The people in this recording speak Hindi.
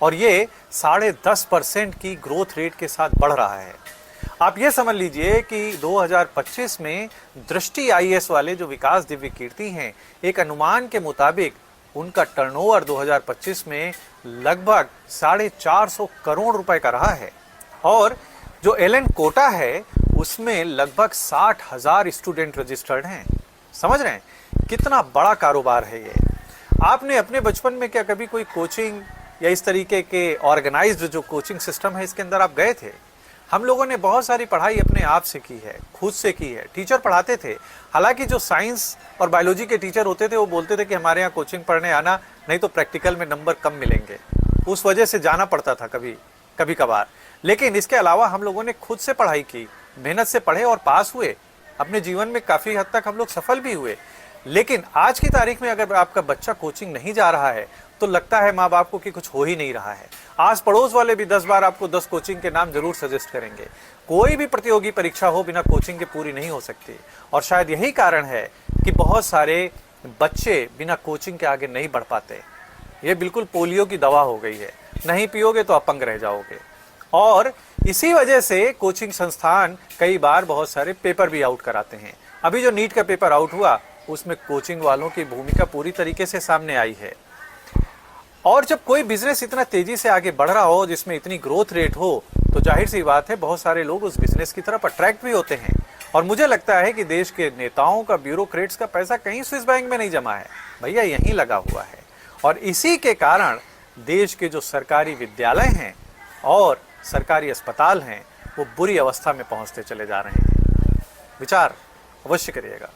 और ये 10.5% की ग्रोथ रेट के साथ बढ़ रहा है। आप ये समझ लीजिए कि 2025 में दृष्टि आईएएस वाले जो विकास दिव्य कीर्ति हैं, एक अनुमान के मुताबिक उनका टर्नओवर 2025 में लगभग 450 करोड़ रुपए का रहा है। और जो एलन कोटा है उसमें लगभग 60,000 स्टूडेंट रजिस्टर्ड हैं। समझ रहे हैं कितना बड़ा कारोबार है ये। आपने अपने बचपन में क्या कभी कोई कोचिंग या इस तरीके के ऑर्गेनाइज्ड जो कोचिंग सिस्टम है इसके अंदर आप गए थे? हम लोगों ने बहुत सारी पढ़ाई अपने आप से की है, खुद से की है। टीचर पढ़ाते थे, हालांकि जो साइंस और बायोलॉजी के टीचर होते थे वो बोलते थे कि हमारे यहाँ कोचिंग पढ़ने आना, नहीं तो प्रैक्टिकल में नंबर कम मिलेंगे। उस वजह से जाना पड़ता था कभी कभार। लेकिन इसके अलावा हम लोगों ने खुद से पढ़ाई की, मेहनत से पढ़े और पास हुए। अपने जीवन में काफ़ी हद तक हम लोग सफल भी हुए। लेकिन आज की तारीख में अगर आपका बच्चा कोचिंग नहीं जा रहा है तो लगता है माँ बाप को कि कुछ हो ही नहीं रहा है। आस पड़ोस वाले भी 10 बार आपको 10 कोचिंग के नाम जरूर सजेस्ट करेंगे। कोई भी प्रतियोगी परीक्षा हो बिना कोचिंग के पूरी नहीं हो सकती। और शायद यही कारण है कि बहुत सारे बच्चे बिना कोचिंग के आगे नहीं बढ़ पाते। ये बिल्कुल पोलियो की दवा हो गई है, नहीं पियोगे तो अपंग रह जाओगे। और इसी वजह से कोचिंग संस्थान कई बार बहुत सारे पेपर भी आउट कराते हैं। अभी जो नीट का पेपर आउट हुआ उसमें कोचिंग वालों की भूमिका पूरी तरीके से सामने आई है। और जब कोई बिजनेस इतना तेजी से आगे बढ़ रहा हो, जिसमें इतनी ग्रोथ रेट हो, तो जाहिर सी बात है बहुत सारे लोग उस बिजनेस की तरफ अट्रैक्ट भी होते हैं। और मुझे लगता है कि देश के नेताओं का, ब्यूरोक्रेट्स का पैसा कहीं स्विस बैंक में नहीं जमा है भैया, यहीं लगा हुआ है। और इसी के कारण देश के जो सरकारी विद्यालय हैं और सरकारी अस्पताल हैं वो बुरी अवस्था में पहुंचते चले जा रहे हैं। विचार अवश्य करिएगा।